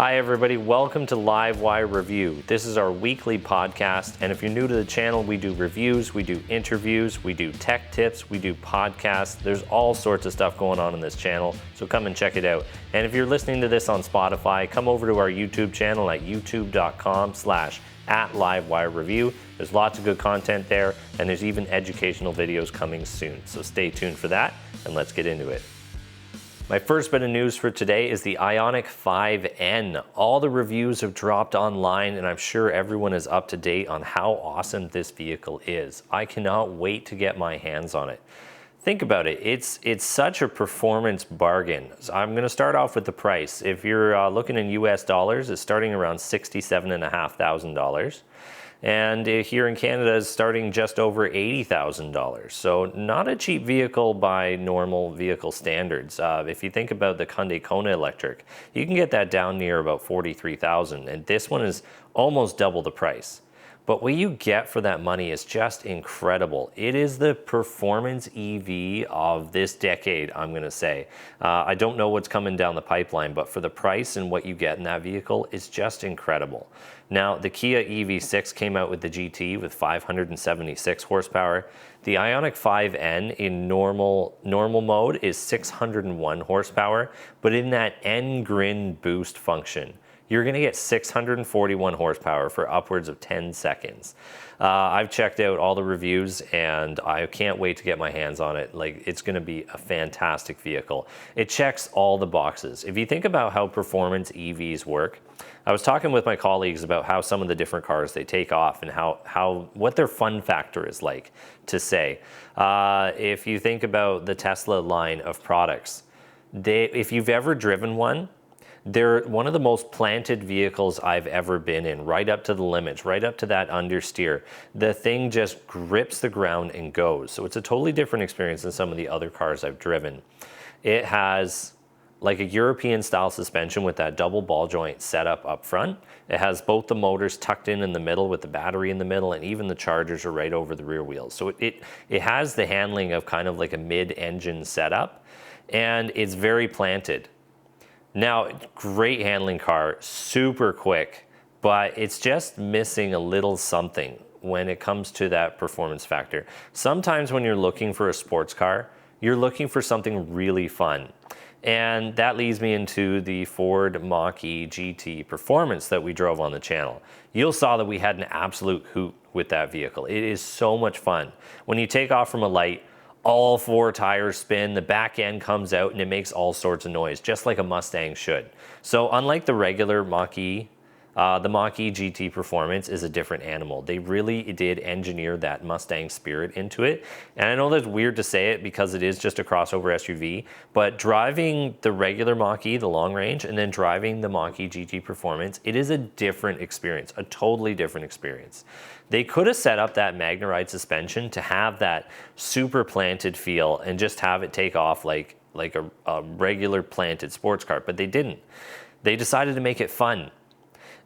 Hi everybody, welcome to Livewire Review. This is our weekly podcast, and if you're new to the channel, we do reviews, we do interviews, we do tech tips, we do podcasts. There's all sorts of stuff going on this channel, so come and check it out. And if you're listening to this on Spotify, come over to our YouTube channel at youtube.com/@LiveWireReview. There's lots of good content there, and there's even educational videos coming soon. So stay tuned for that, and let's get into it. My first bit of news for today is the Ioniq 5N. All the reviews have dropped online, and I'm sure everyone is up to date on how awesome this vehicle is. I cannot wait to get my hands on it. Think about it, it's such a performance bargain. So I'm gonna start off with the price. If you're looking in US dollars, it's starting around $67,500. And here in Canada is starting just over $80,000. So not a cheap vehicle by normal vehicle standards. If you think about the Hyundai Kona Electric, you can get that down near about $43,000, and this one is almost double the price. But what you get for that money is just incredible. It is the performance EV of this decade, I'm gonna say. I don't know what's coming down the pipeline, but for the price and what you get in that vehicle, it's just incredible. Now, the Kia EV6 came out with the GT with 576 horsepower. The Ioniq 5N in normal mode is 601 horsepower, but in that N-Grin boost function, you're gonna get 641 horsepower for upwards of 10 seconds. I've checked out all the reviews and I can't wait to get my hands on it. Like, it's gonna be a fantastic vehicle. It checks all the boxes. If you think about how performance EVs work, I was talking with my colleagues about how some of the different cars they take off and what their fun factor is like to say. If you think about the Tesla line of products, if you've ever driven one, they're one of the most planted vehicles I've ever been in, right up to the limits, right up to that understeer. The thing just grips the ground and goes. So it's a totally different experience than some of the other cars I've driven. It has like a European style suspension with that double ball joint setup up front. It has both the motors tucked in the middle with the battery in the middle, and even the chargers are right over the rear wheels. So it has the handling of kind of like a mid-engine setup, and it's very planted. Now, great handling car, super quick, but it's just missing a little something when it comes to that performance factor. Sometimes when you're looking for a sports car, you're looking for something really fun. And that leads me into the Ford Mach-E GT Performance that we drove on the channel. You'll saw that we had an absolute hoot with that vehicle. It is so much fun. When you take off from a light, all four tires spin, the back end comes out, and it makes all sorts of noise, just like a Mustang should. So unlike the regular Mach-E, the Mach-E GT Performance is a different animal. They really did engineer that Mustang spirit into it. And I know that's weird to say it because it is just a crossover SUV, but driving the regular Mach-E, the long range, and then driving the Mach-E GT Performance, it is a different experience, a totally different experience. They could have set up that MagneRide suspension to have that super planted feel and just have it take off like a regular planted sports car, but they didn't. They decided to make it fun.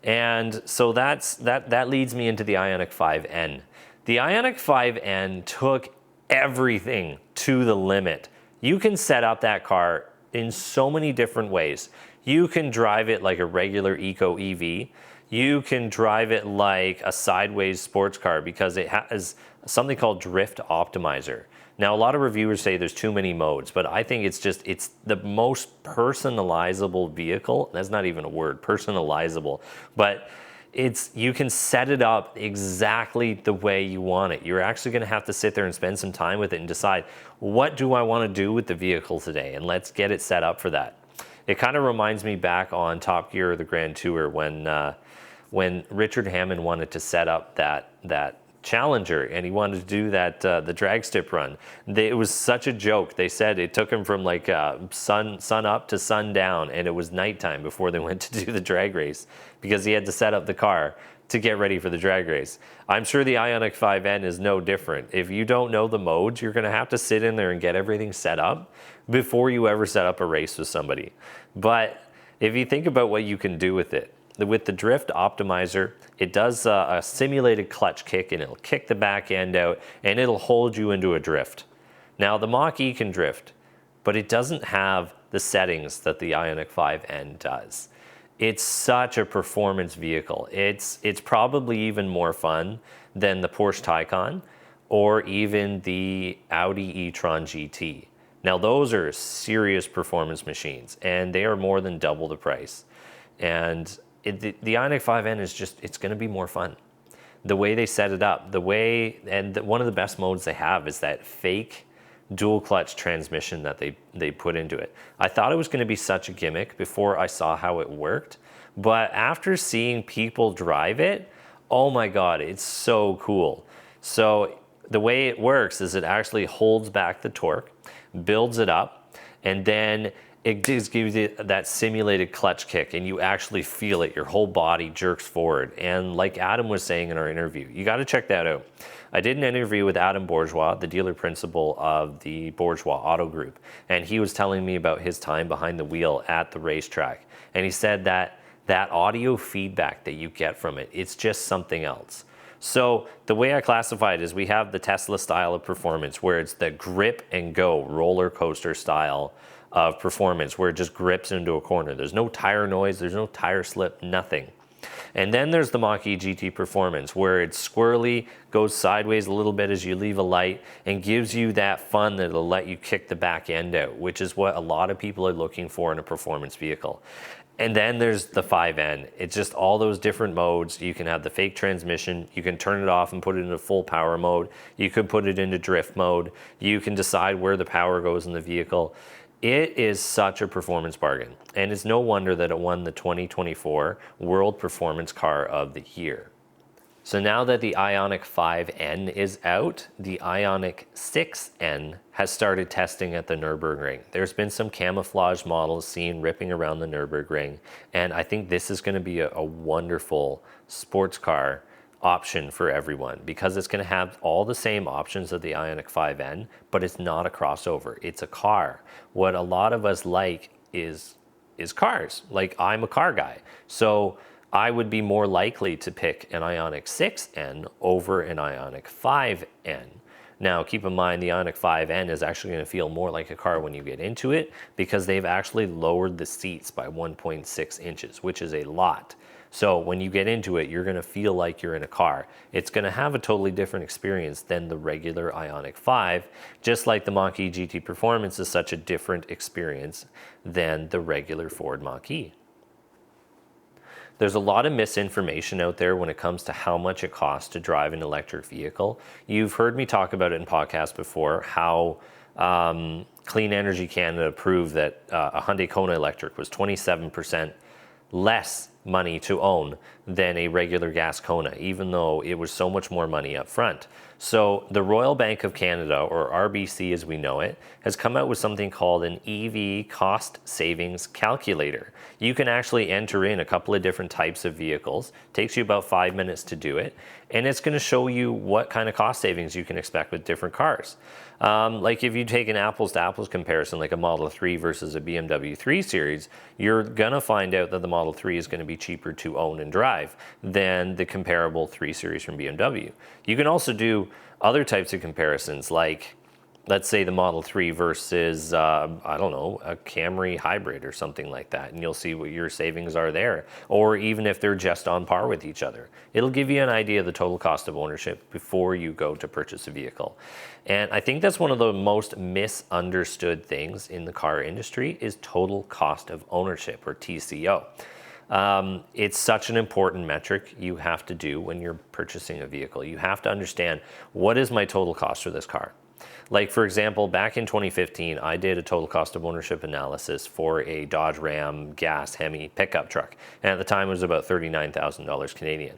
And so that leads me into the Ioniq 5N. The Ioniq 5N took everything to the limit. You can set up that car in so many different ways. You can drive it like a regular eco EV. You can drive it like a sideways sports car because it has something called Drift Optimizer. Now, a lot of reviewers say there's too many modes, but I think it's the most personalizable vehicle. That's not even a word, personalizable. But you can set it up exactly the way you want it. You're actually gonna have to sit there and spend some time with it and decide, what do I wanna do with the vehicle today? And let's get it set up for that. It kind of reminds me back on Top Gear, the Grand Tour, when Richard Hammond wanted to set up that Challenger, and he wanted to do that the drag strip run. It was such a joke. They said it took him from like sun up to sundown, and it was nighttime before they went to do the drag race because he had to set up the car to get ready for the drag race. I'm sure the Ioniq 5N is no different. If you don't know the modes, you're gonna have to sit in there and get everything set up before you ever set up a race with somebody. But if you think about what you can do with it, with the Drift Optimizer, it does a simulated clutch kick, and it'll kick the back end out and it'll hold you into a drift. Now, the Mach-E can drift, but it doesn't have the settings that the Ioniq 5N does. It's such a performance vehicle. It's probably even more fun than the Porsche Taycan or even the Audi e-tron GT. Now those are serious performance machines, and they are more than double the price. And the Ioniq 5N is just, it's going to be more fun. The way they set it up, one of the best modes they have is that fake dual clutch transmission that they put into it. I thought it was going to be such a gimmick before I saw how it worked, but after seeing people drive it, oh my God, it's so cool. So the way it works is it actually holds back the torque, builds it up, and then it just gives you that simulated clutch kick, and you actually feel it. Your whole body jerks forward. And like Adam was saying in our interview, you got to check that out. I did an interview with Adam Bourgeois, the dealer principal of the Bourgeois Auto Group, and he was telling me about his time behind the wheel at the racetrack. And he said that audio feedback that you get from it, it's just something else. So the way I classify it is we have the Tesla style of performance, where it's the grip and go roller coaster style of performance, where it just grips into a corner. There's no tire noise, there's no tire slip, nothing. And then there's the Mach-E GT Performance, where it's squirrely, goes sideways a little bit as you leave a light, and gives you that fun that'll let you kick the back end out, which is what a lot of people are looking for in a performance vehicle. And then there's the 5N. It's just all those different modes. You can have the fake transmission. You can turn it off and put it into full power mode. You could put it into drift mode. You can decide where the power goes in the vehicle. It is such a performance bargain, and it's no wonder that it won the 2024 World Performance Car of the Year. So now that the Ioniq 5N is out, the Ioniq 6N has started testing at the Nürburgring. There's been some camouflage models seen ripping around the Nürburgring, and I think this is going to be a wonderful sports car option for everyone, because it's going to have all the same options of the Ioniq 5N, but it's not a crossover. It's a car. What a lot of us like is cars. Like, I'm a car guy. So I would be more likely to pick an Ioniq 6N over an Ioniq 5N. Now, keep in mind, the Ioniq 5N is actually going to feel more like a car when you get into it, because they've actually lowered the seats by 1.6 inches, which is a lot. So when you get into it, you're going to feel like you're in a car. It's going to have a totally different experience than the regular Ioniq 5, just like the Mach-E GT Performance is such a different experience than the regular Ford Mach-E. There's a lot of misinformation out there when it comes to how much it costs to drive an electric vehicle. You've heard me talk about it in podcasts before, how Clean Energy Canada proved that a Hyundai Kona Electric was 27% less money to own than a regular gas Kona, even though it was so much more money up front. So the Royal Bank of Canada, or RBC as we know it, has come out with something called an EV cost savings calculator. You can actually enter in a couple of different types of vehicles. It takes you about 5 minutes to do it, and it's going to show you what kind of cost savings you can expect with different cars. Like if you take an apples to apples comparison, like a Model 3 versus a BMW 3 Series, you're gonna find out that the Model 3 is gonna be cheaper to own and drive than the comparable 3 Series from BMW. You can also do other types of comparisons, like let's say the Model 3 versus, I don't know, a Camry hybrid or something like that, and you'll see what your savings are there. Or even if they're just on par with each other. It'll give you an idea of the total cost of ownership before you go to purchase a vehicle. And I think that's one of the most misunderstood things in the car industry is total cost of ownership, or TCO. It's such an important metric you have to do when you're purchasing a vehicle. You have to understand, what is my total cost for this car? Like, for example, back in 2015, I did a total cost of ownership analysis for a Dodge Ram gas Hemi pickup truck. And at the time, it was about $39,000 Canadian.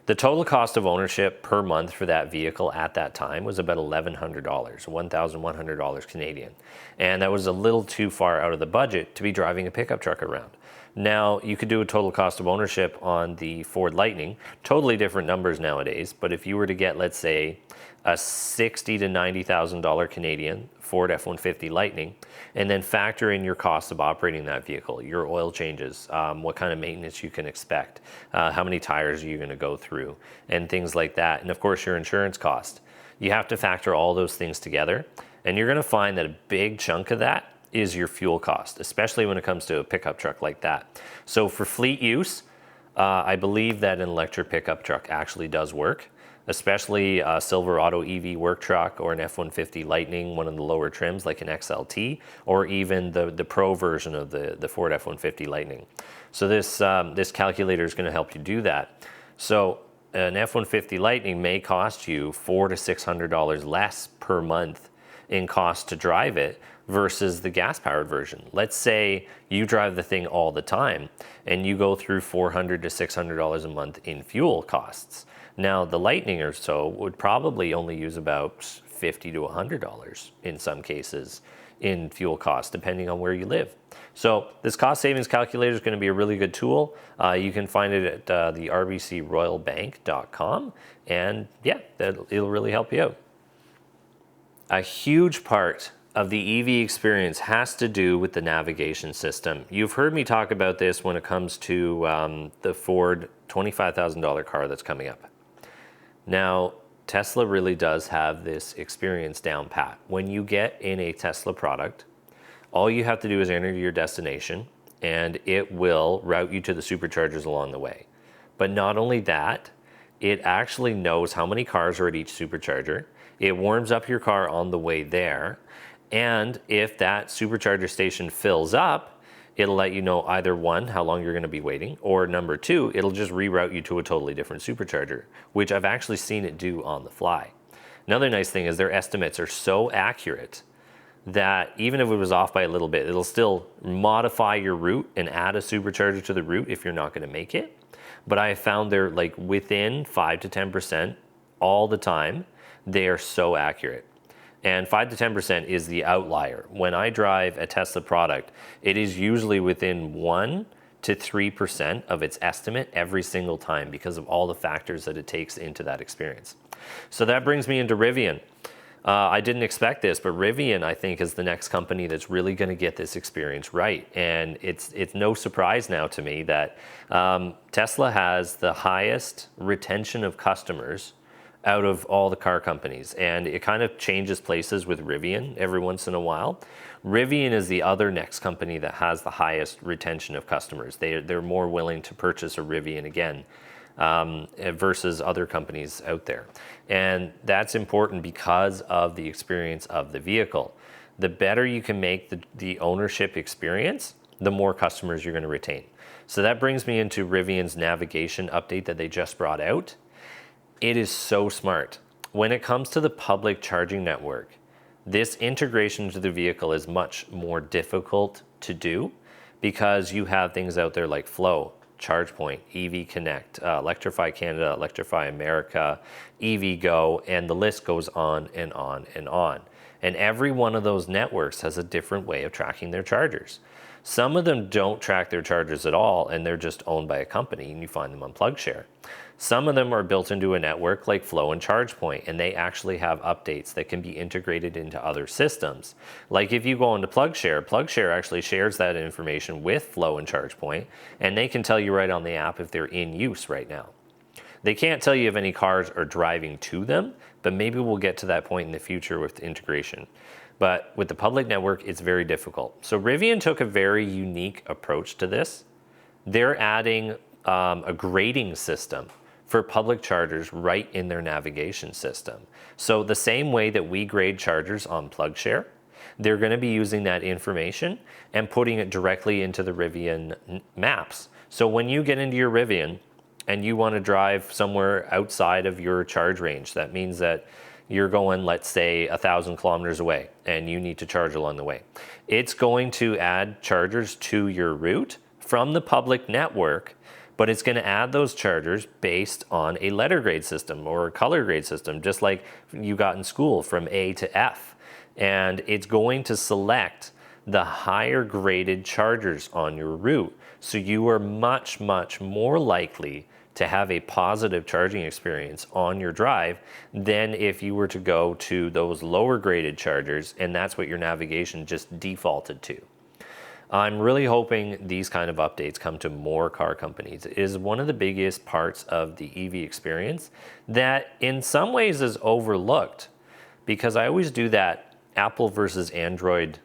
The total cost of ownership per month for that vehicle at that time was about $1,100, $1,100 Canadian. And that was a little too far out of the budget to be driving a pickup truck around. Now, you could do a total cost of ownership on the Ford Lightning, totally different numbers nowadays, but if you were to get, let's say, a $60,000 to $90,000 Canadian Ford F-150 Lightning, and then factor in your cost of operating that vehicle, your oil changes, what kind of maintenance you can expect, how many tires are you going to go through, and things like that, and of course your insurance cost. You have to factor all those things together, and you're going to find that a big chunk of that is your fuel cost, especially when it comes to a pickup truck like that. So for fleet use, I believe that an electric pickup truck actually does work, especially a Silverado EV work truck or an F-150 Lightning, one of the lower trims like an XLT, or even the Pro version of the Ford F-150 Lightning. So this calculator is going to help you do that. So an F-150 Lightning may cost you $400 to $600 less per month in cost to drive it versus the gas-powered version. Let's say you drive the thing all the time and you go through $400 to $600 a month in fuel costs. Now the Lightning or so would probably only use about $50 to $100 in some cases in fuel costs, depending on where you live. So this cost savings calculator is going to be a really good tool. You can find it at the rbcroyalbank.com, and yeah, it'll really help you out. A huge part of the EV experience has to do with the navigation system. You've heard me talk about this when it comes to the Ford $25,000 car that's coming up. Now, Tesla really does have this experience down pat. When you get in a Tesla product, all you have to do is enter your destination and it will route you to the superchargers along the way. But not only that, it actually knows how many cars are at each supercharger. It warms up your car on the way there. And if that supercharger station fills up, it'll let you know either one, how long you're going to be waiting, or number two, it'll just reroute you to a totally different supercharger, which I've actually seen it do on the fly. Another nice thing is their estimates are so accurate that even if it was off by a little bit, it'll still modify your route and add a supercharger to the route if you're not going to make it. But I found they're like within 5 to 10% all the time. They are so accurate. And 5 to 10% is the outlier. When I drive a Tesla product, it is usually within 1 to 3% of its estimate every single time because of all the factors that it takes into that experience. So that brings me into Rivian. I didn't expect this, but Rivian, I think, is the next company that's really going to get this experience right. And it's no surprise now to me that Tesla has the highest retention of customers out of all the car companies, and it kind of changes places with Rivian every once in a while. Rivian is the other next company that has the highest retention of customers. They're more willing to purchase a Rivian again versus other companies out there. And that's important because of the experience of the vehicle. The better you can make the ownership experience, the more customers you're going to retain. So that brings me into Rivian's navigation update that they just brought out. It is so smart. When it comes to the public charging network, this integration to the vehicle is much more difficult to do because you have things out there like Flow, ChargePoint, EV Connect, Electrify Canada, Electrify America, EV Go, and the list goes on and on and on. And every one of those networks has a different way of tracking their chargers. Some of them don't track their chargers at all, and they're just owned by a company, and you find them on PlugShare. Some of them are built into a network like Flow and ChargePoint, and they actually have updates that can be integrated into other systems. Like if you go into PlugShare, PlugShare actually shares that information with Flow and ChargePoint, and they can tell you right on the app if they're in use right now. They can't tell you if any cars are driving to them, but maybe we'll get to that point in the future with integration. But with the public network, it's very difficult. So Rivian took a very unique approach to this. They're adding a grading system for public chargers right in their navigation system. So the same way that we grade chargers on PlugShare, they're going to be using that information and putting it directly into the Rivian maps. So when you get into your Rivian and you want to drive somewhere outside of your charge range, that means that you're going, let's say, 1,000 kilometers away and you need to charge along the way. It's going to add chargers to your route from the public network, but it's going to add those chargers based on a letter grade system or a color grade system, just like you got in school from A to F. And it's going to select the higher graded chargers on your route. So you are much, much more likely to have a positive charging experience on your drive than if you were to go to those lower graded chargers, and that's what your navigation just defaulted to. I'm really hoping these kind of updates come to more car companies. It is one of the biggest parts of the EV experience that in some ways is overlooked, because I always do that Apple versus Android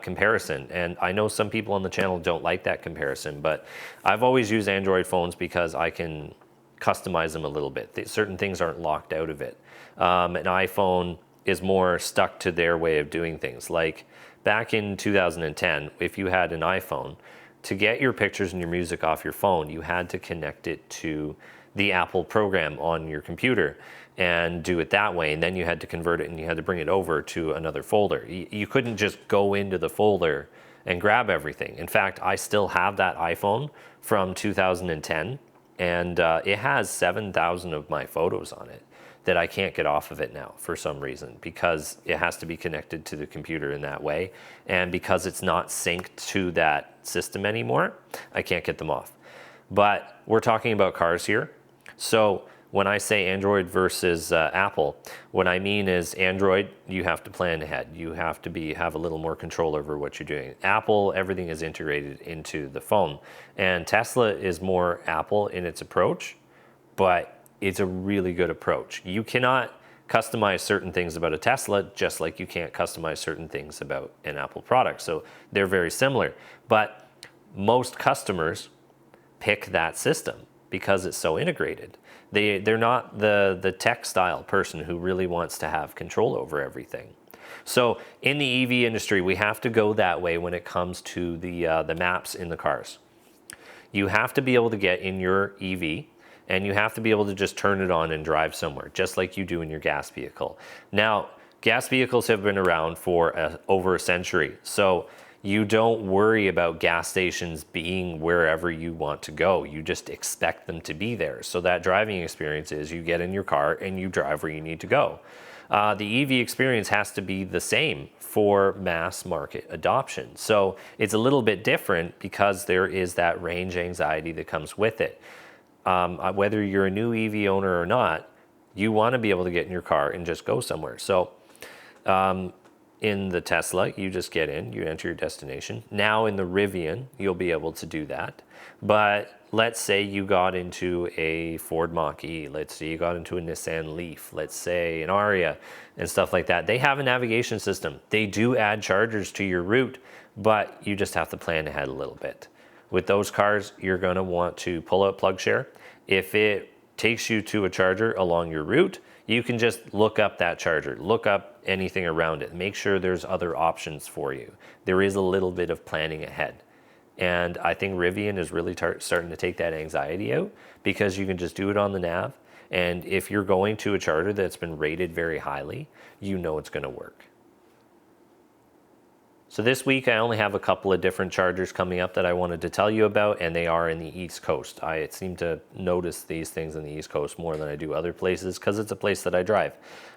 comparison. And I know some people on the channel don't like that comparison, but I've always used Android phones because I can customize them a little bit. Certain things aren't locked out of it. An iPhone is more stuck to their way of doing things. Like back in 2010, if you had an iPhone, to get your pictures and your music off your phone, you had to connect it to the Apple program on your computer and do it that way. And then you had to convert it and you had to bring it over to another folder. You couldn't just go into the folder and grab everything. In fact, I still have that iPhone from 2010, and it has 7,000 of my photos on it that I can't get off of it now for some reason, because it has to be connected to the computer in that way. And because it's not synced to that system anymore, I can't get them off. But we're talking about cars here. So when I say Android versus Apple, what I mean is Android, you have to plan ahead. You have to have a little more control over what you're doing. Apple, everything is integrated into the phone. And Tesla is more Apple in its approach, but it's a really good approach. You cannot customize certain things about a Tesla, just like you can't customize certain things about an Apple product. So they're very similar. But most customers pick that system because it's so integrated. They're not the tech style person who really wants to have control over everything. So in the EV industry, we have to go that way when it comes to the maps in the cars. You have to be able to get in your EV, and you have to be able to just turn it on and drive somewhere, just like you do in your gas vehicle. Now, gas vehicles have been around for over a century, so you don't worry about gas stations being wherever you want to go. You just expect them to be there. So that driving experience is you get in your car and you drive where you need to go. The EV experience has to be the same for mass market adoption. So it's a little bit different because there is that range anxiety that comes with it. Whether you're a new EV owner or not, you want to be able to get in your car and just go somewhere. So in the Tesla, you just get in, you enter your destination. Now in the Rivian, you'll be able to do that. But let's say you got into a Ford Mach-E, let's say you got into a Nissan Leaf, let's say an Aria and stuff like that. They have a navigation system. They do add chargers to your route, but you just have to plan ahead a little bit. With those cars, you're going to want to pull out PlugShare. If it takes you to a charger along your route, you can just look up that charger, look up anything around it, make sure there's other options for you. There is a little bit of planning ahead. And I think Rivian is really starting to take that anxiety out, because you can just do it on the nav. And if you're going to a charger that's been rated very highly, you know it's going to work. So this week I only have a couple of different chargers coming up that I wanted to tell you about, and they are in the East Coast. I seem to notice these things in the East Coast more than I do other places because it's a place that I drive.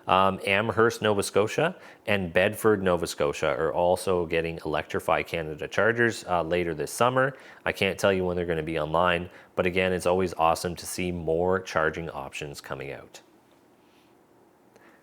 Amherst, Nova Scotia and Bedford, Nova Scotia are also getting Electrify Canada chargers later this summer. I can't tell you when they're going to be online, but again, it's always awesome to see more charging options coming out.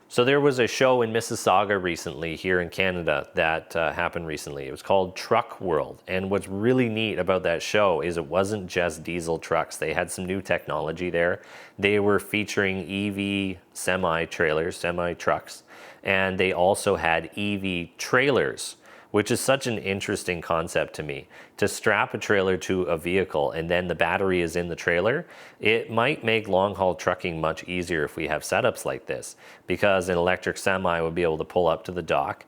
So there was a show in Mississauga recently here in Canada that happened recently. It was called Truck World. And what's really neat about that show is it wasn't just diesel trucks. They had some new technology there. They were featuring EV semi-trailers, semi-trucks, and they also had EV trailers, which is such an interesting concept to me. To strap a trailer to a vehicle and then the battery is in the trailer, it might make long-haul trucking much easier if we have setups like this, because an electric semi would be able to pull up to the dock,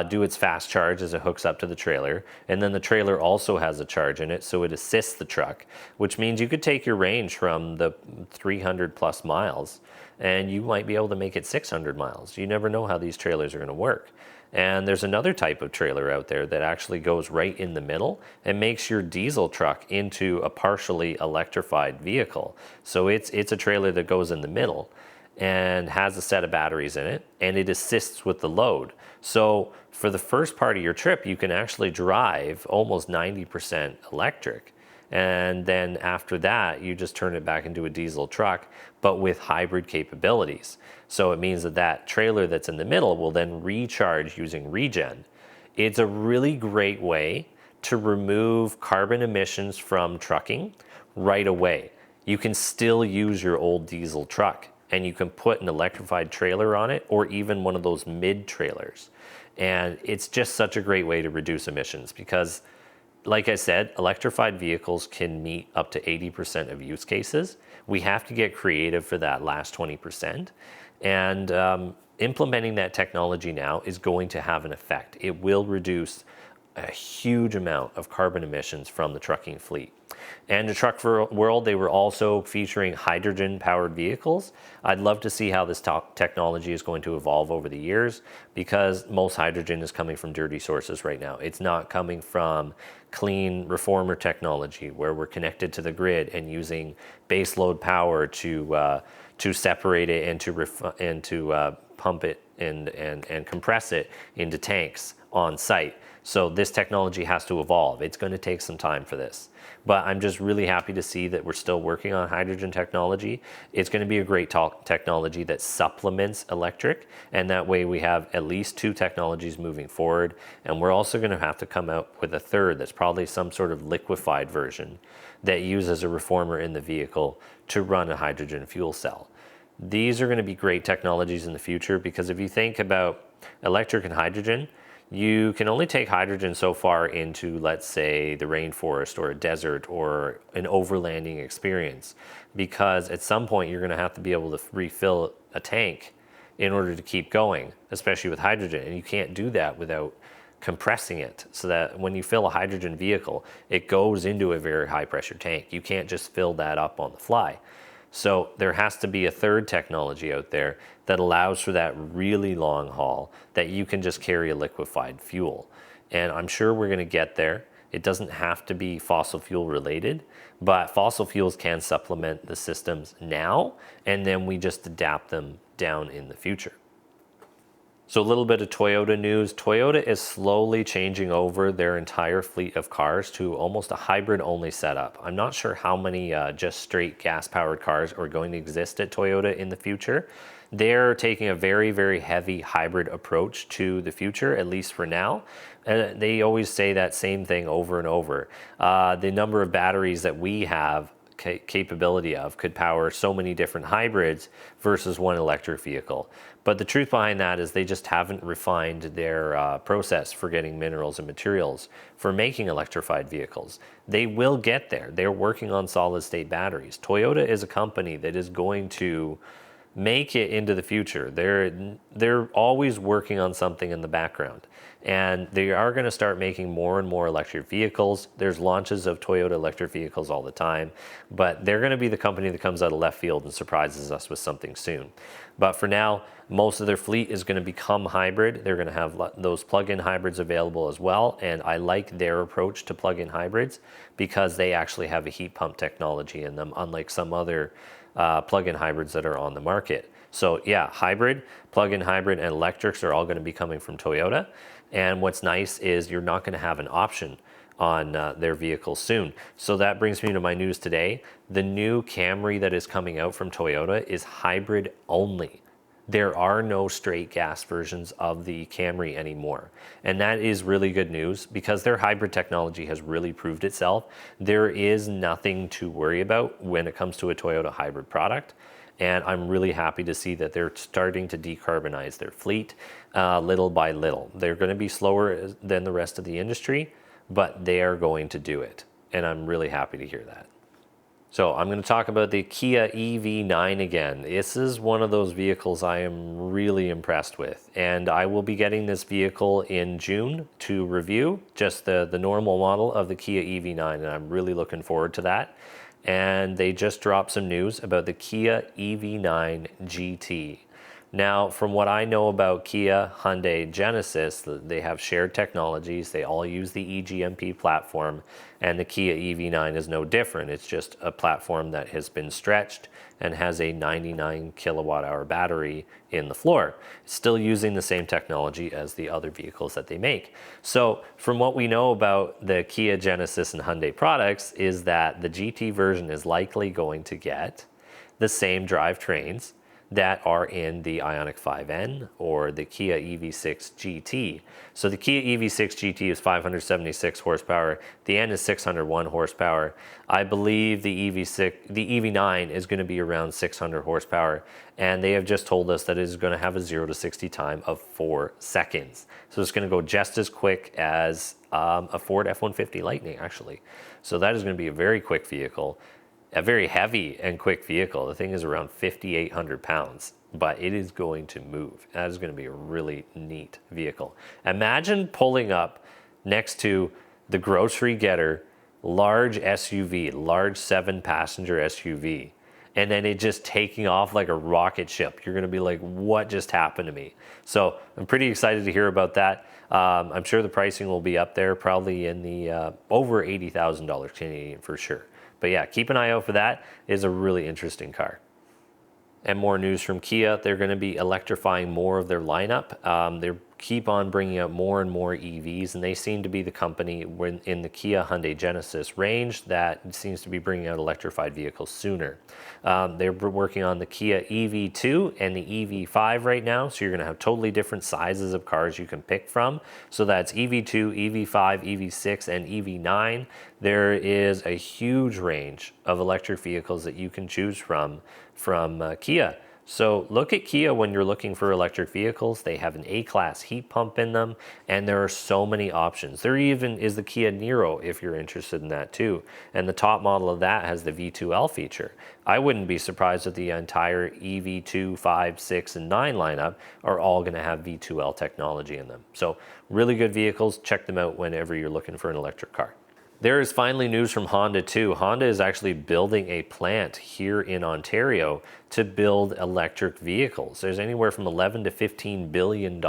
do its fast charge as it hooks up to the trailer, and then the trailer also has a charge in it, so it assists the truck, which means you could take your range from the 300 plus miles and you might be able to make it 600 miles. You never know how these trailers are going to work. And there's another type of trailer out there that actually goes right in the middle and makes your diesel truck into a partially electrified vehicle. So it's a trailer that goes in the middle and has a set of batteries in it, and it assists with the load. So for the first part of your trip, you can actually drive almost 90% electric. And then after that, you just turn it back into a diesel truck, but with hybrid capabilities. So it means that that trailer that's in the middle will then recharge using regen. It's a really great way to remove carbon emissions from trucking right away. You can still use your old diesel truck and you can put an electrified trailer on it, or even one of those mid trailers. And it's just such a great way to reduce emissions because, like I said, electrified vehicles can meet up to 80% of use cases. We have to get creative for that last 20%. And implementing that technology now is going to have an effect. It will reduce a huge amount of carbon emissions from the trucking fleet. And the truck world, they were also featuring hydrogen-powered vehicles. I'd love to see how this technology is going to evolve over the years because most hydrogen is coming from dirty sources right now. It's not coming from clean reformer technology where we're connected to the grid and using baseload power to separate it and to pump it and compress it into tanks on site. So this technology has to evolve. It's going to take some time for this. But I'm just really happy to see that we're still working on hydrogen technology. It's going to be a great technology that supplements electric, and that way we have at least 2 technologies moving forward. And we're also going to have to come out with a third that's probably some sort of liquefied version that uses a reformer in the vehicle to run a hydrogen fuel cell. These are going to be great technologies in the future because if you think about electric and hydrogen, you can only take hydrogen so far into, let's say, the rainforest or a desert or an overlanding experience, because at some point you're going to have to be able to refill a tank in order to keep going, especially with hydrogen. And you can't do that without compressing it so that when you fill a hydrogen vehicle, it goes into a very high pressure tank. You can't just fill that up on the fly. So there has to be a third technology out there that allows for that really long haul that you can just carry a liquefied fuel. And I'm sure we're going to get there. It doesn't have to be fossil fuel related, but fossil fuels can supplement the systems now, and then we just adapt them down in the future. So a little bit of Toyota news. Toyota is slowly changing over their entire fleet of cars to almost a hybrid-only setup. I'm not sure how many just straight gas-powered cars are going to exist at Toyota in the future. They're taking a very, very heavy hybrid approach to the future, at least for now. They always say that same thing over and over. The number of batteries that we have capability of could power so many different hybrids versus one electric vehicle. But the truth behind that is they just haven't refined their process for getting minerals and materials for making electrified vehicles. They will get there. They're working on solid state batteries. Toyota is a company that is going to make it into the future. They're always working on something in the background. And they are going to start making more and more electric vehicles. There's launches of Toyota electric vehicles all the time, but they're going to be the company that comes out of left field and surprises us with something soon. But for now, most of their fleet is going to become hybrid. They're going to have those plug-in hybrids available as well. And I like their approach to plug-in hybrids because they actually have a heat pump technology in them, unlike some other plug-in hybrids that are on the market. So yeah, hybrid, plug-in hybrid, and electrics are all going to be coming from Toyota. And what's nice is you're not going to have an option on their vehicles soon. So that brings me to my news today. The new Camry that is coming out from Toyota is hybrid only. There are no straight gas versions of the Camry anymore. And that is really good news because their hybrid technology has really proved itself. There is nothing to worry about when it comes to a Toyota hybrid product. And I'm really happy to see that they're starting to decarbonize their fleet little by little. They're going to be slower than the rest of the industry, but they are going to do it. And I'm really happy to hear that. So I'm going to talk about the Kia EV9 again. This is one of those vehicles I am really impressed with. And I will be getting this vehicle in June to review, just the normal model of the Kia EV9. And I'm really looking forward to that. And they just dropped some news about the Kia EV9 GT. Now, from what I know about Kia, Hyundai, Genesis, they have shared technologies. They all use the eGMP platform, and the Kia EV9 is no different. It's just a platform that has been stretched and has a 99 kilowatt hour battery in the floor, still using the same technology as the other vehicles that they make. So from what we know about the Kia, Genesis, and Hyundai products is that the GT version is likely going to get the same drivetrains that are in the Ioniq 5N or the Kia EV6 GT. So the Kia EV6 GT is 576 horsepower. The N is 601 horsepower. I believe the EV9 is going to be around 600 horsepower. And they have just told us that it is going to have a 0 to 60 time of 4 seconds. So it's going to go just as quick as a Ford F-150 Lightning, actually. So that is going to be a very quick vehicle. A very heavy and quick vehicle. The thing is around 5,800 pounds, but it is going to move. That is going to be a really neat vehicle. Imagine pulling up next to the grocery getter, large SUV, large 7-passenger SUV, and then it just taking off like a rocket ship. You're going to be like, what just happened to me? So I'm pretty excited to hear about that. I'm sure the pricing will be up there, probably in the over $80,000 Canadian for sure. But yeah, keep an eye out for that. It is a really interesting car. And more news from Kia. They're going to be electrifying more of their lineup. They keep on bringing out more and more EVs, and they seem to be the company in the Kia Hyundai Genesis range that seems to be bringing out electrified vehicles sooner. They're working on the Kia EV2 and the EV5 right now, so you're going to have totally different sizes of cars you can pick from. So that's EV2, EV5, EV6, and EV9. There is a huge range of electric vehicles that you can choose from Kia. So look at Kia when you're looking for electric vehicles. They have an A-Class heat pump in them, and there are so many options. There even is the Kia Niro if you're interested in that too. And the top model of that has the V2L feature. I wouldn't be surprised if the entire EV2, 5, 6, and 9 lineup are all going to have V2L technology in them. So really good vehicles. Check them out whenever you're looking for an electric car. There is finally news from Honda too. Honda is actually building a plant here in Ontario to build electric vehicles. There's anywhere from $11 to $15 billion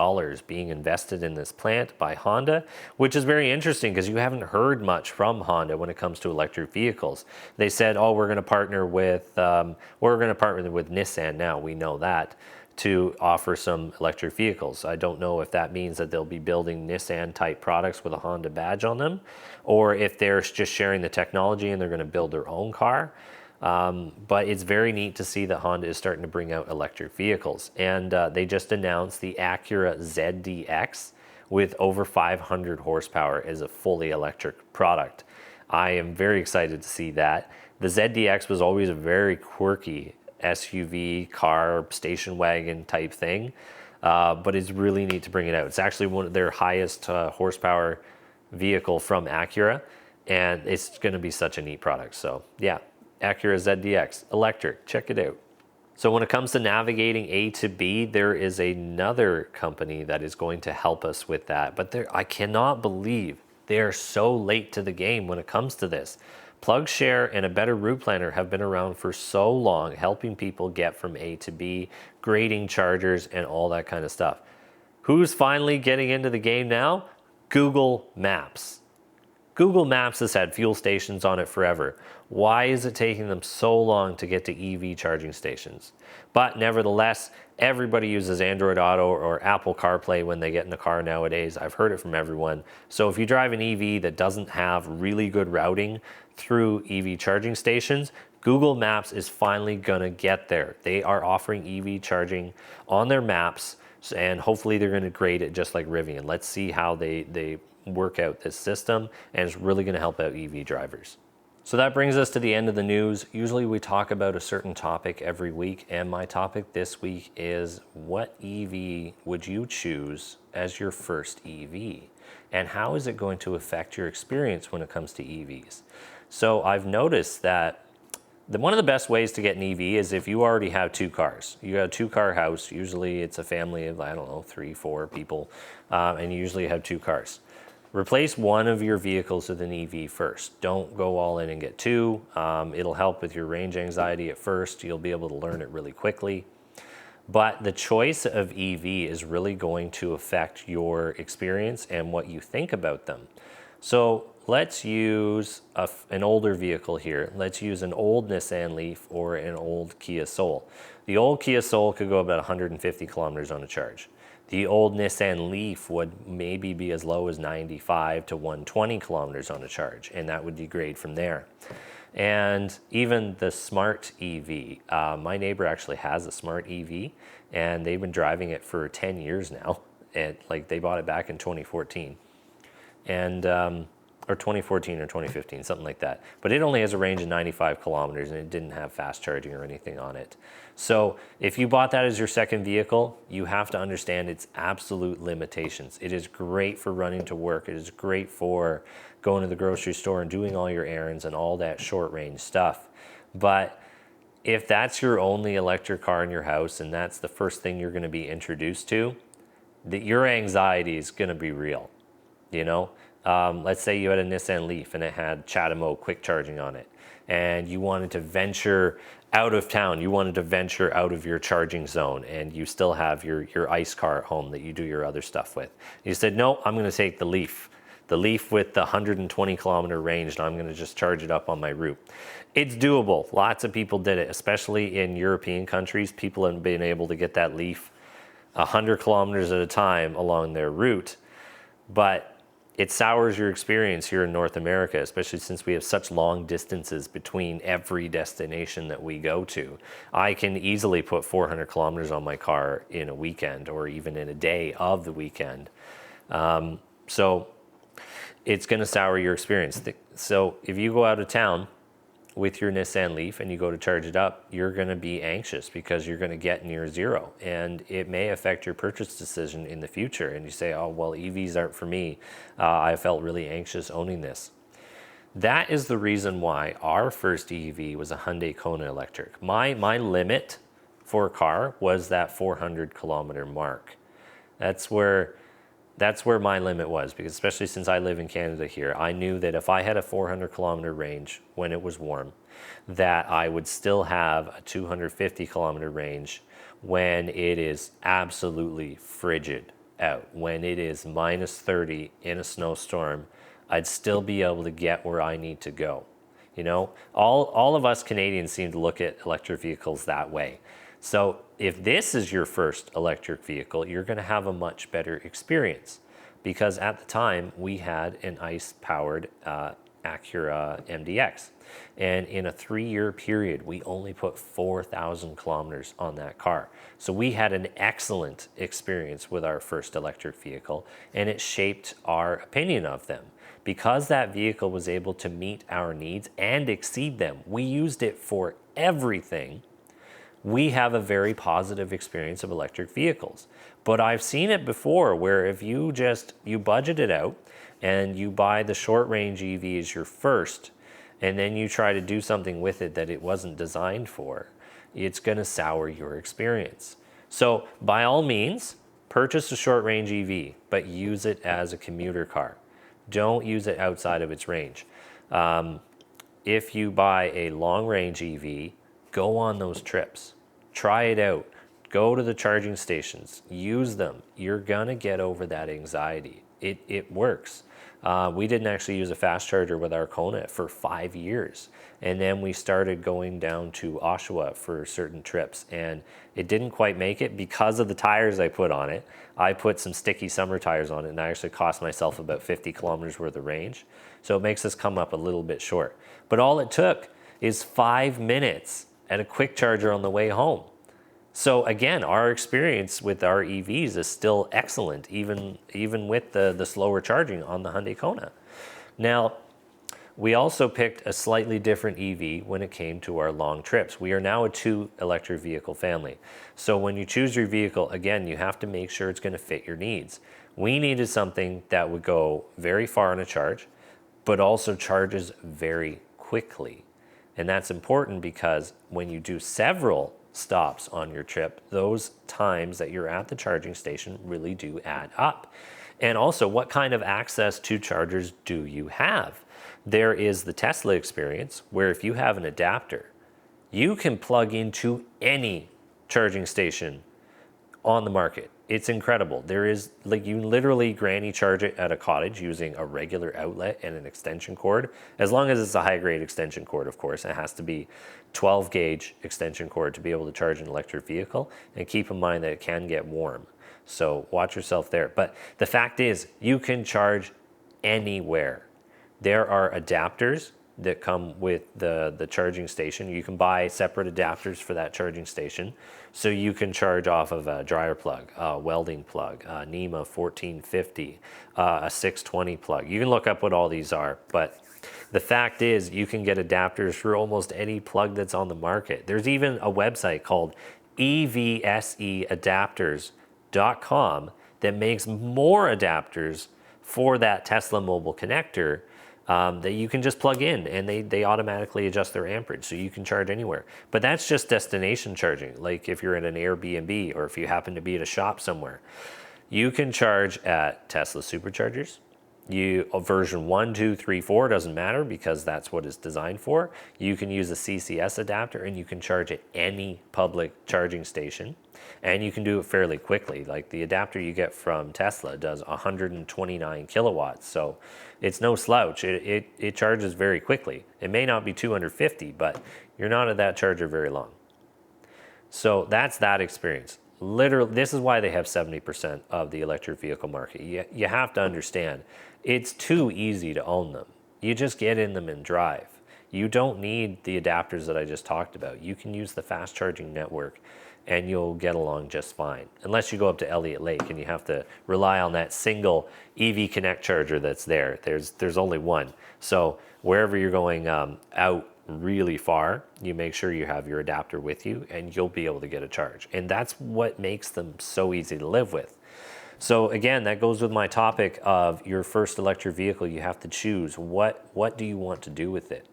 being invested in this plant by Honda, which is very interesting because you haven't heard much from Honda when it comes to electric vehicles. They said, oh, we're going to partner with Nissan now. We know that, to offer some electric vehicles. I don't know if that means that they'll be building Nissan type products with a Honda badge on them, or if they're just sharing the technology and they're going to build their own car. But it's very neat to see that Honda is starting to bring out electric vehicles. And they just announced the Acura ZDX with over 500 horsepower as a fully electric product. I am very excited to see that. The ZDX was always a very quirky SUV, car, station wagon type thing, but it's really neat to bring it out. It's actually one of their highest horsepower vehicle from Acura, and it's going to be such a neat product. So yeah, Acura ZDX, electric, check it out. So when it comes to navigating A to B, there is another company that is going to help us with that, but I cannot believe they are so late to the game when it comes to this. PlugShare and a better route planner have been around for so long, helping people get from A to B, grading chargers, and all that kind of stuff. Who's finally getting into the game now? Google Maps. Google Maps has had fuel stations on it forever. Why is it taking them so long to get to EV charging stations? But nevertheless, everybody uses Android Auto or Apple CarPlay when they get in the car nowadays. I've heard it from everyone. So if you drive an EV that doesn't have really good routing through EV charging stations, Google Maps is finally gonna get there. They are offering EV charging on their maps, and hopefully they're gonna grade it just like Rivian. Let's see how they work out this system, and it's really gonna help out EV drivers. So that brings us to the end of the news. Usually we talk about a certain topic every week, and my topic this week is, what EV would you choose as your first EV? And how is it going to affect your experience when it comes to EVs? So I've noticed that one of the best ways to get an EV is if you already have 2 cars. You got a 2-car house. Usually it's a family of, 3, 4 people, and you usually have 2 cars. Replace one of your vehicles with an EV first. Don't go all in and get 2. It'll help with your range anxiety at first. You'll be able to learn it really quickly. But the choice of EV is really going to affect your experience and what you think about them. So let's use an older vehicle here. Let's use an old Nissan Leaf or an old Kia Soul. The old Kia Soul could go about 150 kilometers on a charge. The old Nissan Leaf would maybe be as low as 95 to 120 kilometers on a charge, and that would degrade from there. And even the smart EV, my neighbor actually has a smart EV, and they've been driving it for 10 years now. And like they bought it back in 2014, and or 2014 or 2015, something like that. But it only has a range of 95 kilometers, and it didn't have fast charging or anything on it. So if you bought that as your second vehicle, you have to understand its absolute limitations. It is great for running to work. It is great for going to the grocery store and doing all your errands and all that short range stuff. But if that's your only electric car in your house and that's the first thing you're going to be introduced to, that your anxiety is going to be real. You know, let's say you had a Nissan Leaf and it had CHAdeMO quick charging on it, and you wanted to venture out of town. You wanted to venture out of your charging zone, and you still have your ICE car at home that you do your other stuff with. You said, no, I'm going to take the Leaf with the 120 kilometer range, and I'm going to just charge it up on my route. It's doable. Lots of people did it, especially in European countries. People have been able to get that Leaf 100 kilometers at a time along their route, but it sours your experience here in North America, especially since we have such long distances between every destination that we go to. I can easily put 400 kilometers on my car in a weekend, or even in a day of the weekend. So it's going to sour your experience. So if you go out of town with your Nissan Leaf and you go to charge it up, you're going to be anxious because you're going to get near zero, and it may affect your purchase decision in the future. And you say, oh, well, EVs aren't for me. I felt really anxious owning this. That is the reason why our first EV was a Hyundai Kona electric. My limit for a car was that 400 kilometer mark. That's where my limit was, because especially since I live in Canada here, I knew that if I had a 400 kilometer range when it was warm, that I would still have a 250 kilometer range when it is absolutely frigid out. When it is minus 30 in a snowstorm, I'd still be able to get where I need to go. You know, all of us Canadians seem to look at electric vehicles that way. So if this is your first electric vehicle, you're going to have a much better experience, because at the time we had an ICE-powered Acura MDX. And in a 3-year period, we only put 4,000 kilometers on that car. So we had an excellent experience with our first electric vehicle, and it shaped our opinion of them. Because that vehicle was able to meet our needs and exceed them, we used it for everything. We have a very positive experience of electric vehicles. But I've seen it before where if you budget it out and you buy the short range EV as your first, and then you try to do something with it that it wasn't designed for, it's going to sour your experience. So by all means, purchase a short range EV, but use it as a commuter car. Don't use it outside of its range. If you buy a long range EV, go on those trips. Try it out. Go to the charging stations. Use them. You're going to get over that anxiety. It works. We didn't actually use a fast charger with our Kona for 5 years. And then we started going down to Oshawa for certain trips. And it didn't quite make it because of the tires I put on it. I put some sticky summer tires on it, and I actually cost myself about 50 kilometers worth of range. So it makes us come up a little bit short. But all it took is 5 minutes at a quick charger on the way home. So again, our experience with our EVs is still excellent, even with the slower charging on the Hyundai Kona. Now, we also picked a slightly different EV when it came to our long trips. We are now a 2 electric vehicle family. So when you choose your vehicle, again, you have to make sure it's going to fit your needs. We needed something that would go very far on a charge, but also charges very quickly. And that's important because when you do several stops on your trip, those times that you're at the charging station really do add up. And also, what kind of access to chargers do you have? There is the Tesla experience, where if you have an adapter, you can plug into any charging station on the market. It's incredible. There is, like, you literally granny charge it at a cottage using a regular outlet and an extension cord, as long as it's a high grade extension cord, of course. It has to be 12 gauge extension cord to be able to charge an electric vehicle, and keep in mind that it can get warm. So watch yourself there. But the fact is, you can charge anywhere. There are adapters that come with the charging station. You can buy separate adapters for that charging station. So you can charge off of a dryer plug, a welding plug, a NEMA 1450, a 620 plug. You can look up what all these are, but the fact is you can get adapters for almost any plug that's on the market. There's even a website called evseadapters.com that makes more adapters for that Tesla mobile connector that you can just plug in, and they automatically adjust their amperage, so you can charge anywhere. But that's just destination charging, like if you're in an Airbnb or if you happen to be at a shop somewhere. You can charge at Tesla superchargers. Version 1, 2, 3, 4 doesn't matter because that's what it's designed for. You can use a CCS adapter and you can charge at any public charging station, and you can do it fairly quickly. Like the adapter you get from Tesla does 129 kilowatts, so it's no slouch. It charges very quickly. It may not be 250, but you're not at that charger very long. So that's that experience. Literally, this is why they have 70% of the electric vehicle market. You have to understand, it's too easy to own them. You just get in them and drive. You don't need the adapters that I just talked about. You can use the fast charging network and you'll get along just fine. Unless you go up to Elliott Lake and you have to rely on that single EV Connect charger that's there. There's only one. So wherever you're going out really far, you make sure you have your adapter with you and you'll be able to get a charge. And that's what makes them so easy to live with. So again, that goes with my topic of your first electric vehicle. You have to choose what do you want to do with it.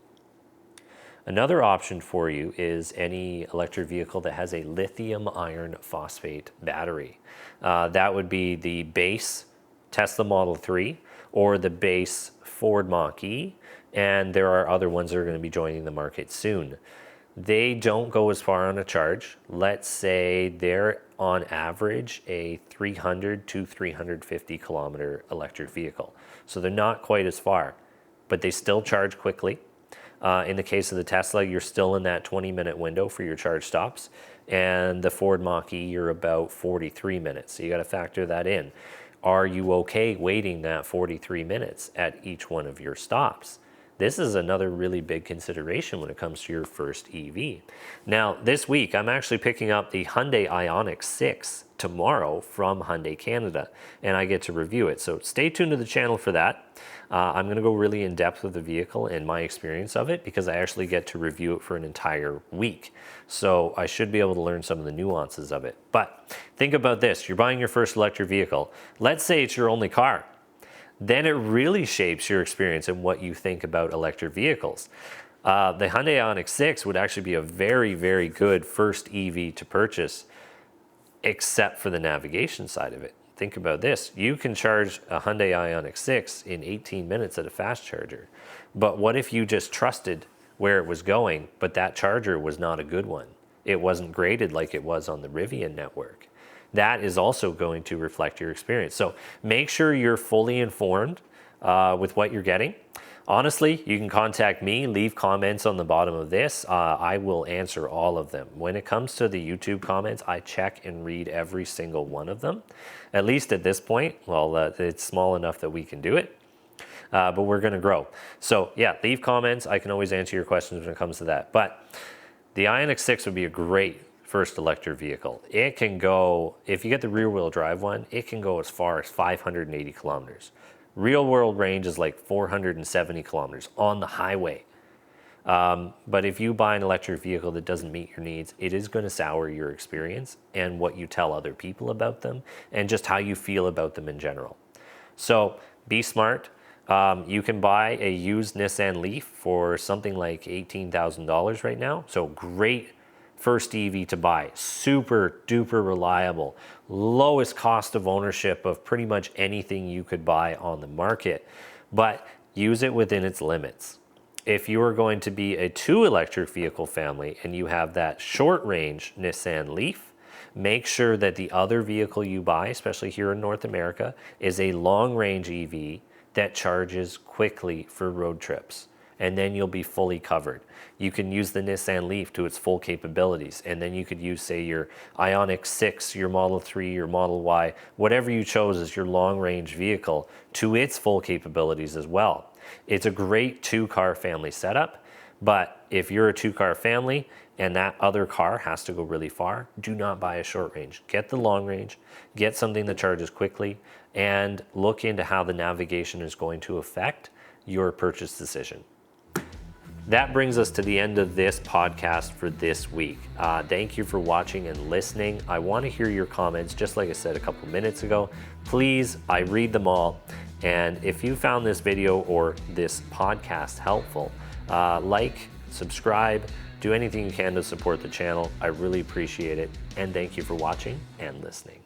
Another option for you is any electric vehicle that has a lithium iron phosphate battery. That would be the base Tesla Model 3 or the base Ford Mach-E, and there are other ones that are going to be joining the market soon. They don't go as far on a charge. Let's say they're on average a 300 to 350 kilometer electric vehicle. So they're not quite as far, but they still charge quickly. In the case of the Tesla, you're still in that 20-minute window for your charge stops. And the Ford Mach-E, you're about 43 minutes. So you got to factor that in. Are you okay waiting that 43 minutes at each one of your stops? This is another really big consideration when it comes to your first EV. Now, this week, I'm actually picking up the Hyundai Ioniq 6 tomorrow from Hyundai Canada, and I get to review it. So stay tuned to the channel for that. I'm going to go really in depth with the vehicle and my experience of it because I actually get to review it for an entire week. So I should be able to learn some of the nuances of it. But think about this. You're buying your first electric vehicle. Let's say it's your only car. Then it really shapes your experience and what you think about electric vehicles. The Hyundai Ioniq 6 would actually be a very, very good first EV to purchase, except for the navigation side of it. Think about this. You can charge a Hyundai Ioniq 6 in 18 minutes at a fast charger. But what if you just trusted where it was going, but that charger was not a good one? It wasn't graded like it was on the Rivian network. That is also going to reflect your experience. So make sure you're fully informed with what you're getting. Honestly, you can contact me, leave comments on the bottom of this. I will answer all of them. When it comes to the YouTube comments, I check and read every single one of them. At least at this point, well, it's small enough that we can do it, but we're gonna grow. So yeah, leave comments. I can always answer your questions when it comes to that. But the Ioniq 6 would be a great first electric vehicle. It can go, if you get the rear wheel drive one, it can go as far as 580 kilometers. Real world range is like 470 kilometers on the highway. But if you buy an electric vehicle that doesn't meet your needs, it is going to sour your experience and what you tell other people about them and just how you feel about them in general. So be smart. You can buy a used Nissan Leaf for something like $18,000 right now. So great first EV to buy. Super duper reliable. Lowest cost of ownership of pretty much anything you could buy on the market, but use it within its limits. If you are going to be a 2 electric vehicle family and you have that short range Nissan Leaf, make sure that the other vehicle you buy, especially here in North America, is a long range EV that charges quickly for road trips. And then you'll be fully covered. You can use the Nissan Leaf to its full capabilities, and then you could use, say, your Ioniq 6, your Model 3, your Model Y, whatever you chose as your long-range vehicle to its full capabilities as well. It's a great 2-car family setup, but if you're a 2-car family and that other car has to go really far, do not buy a short range. Get the long range, get something that charges quickly, and look into how the navigation is going to affect your purchase decision. That brings us to the end of this podcast for this week. Thank you for watching and listening. I want to hear your comments, just like I said a couple minutes ago. Please, I read them all. And if you found this video or this podcast helpful, like, subscribe, do anything you can to support the channel. I really appreciate it. And thank you for watching and listening.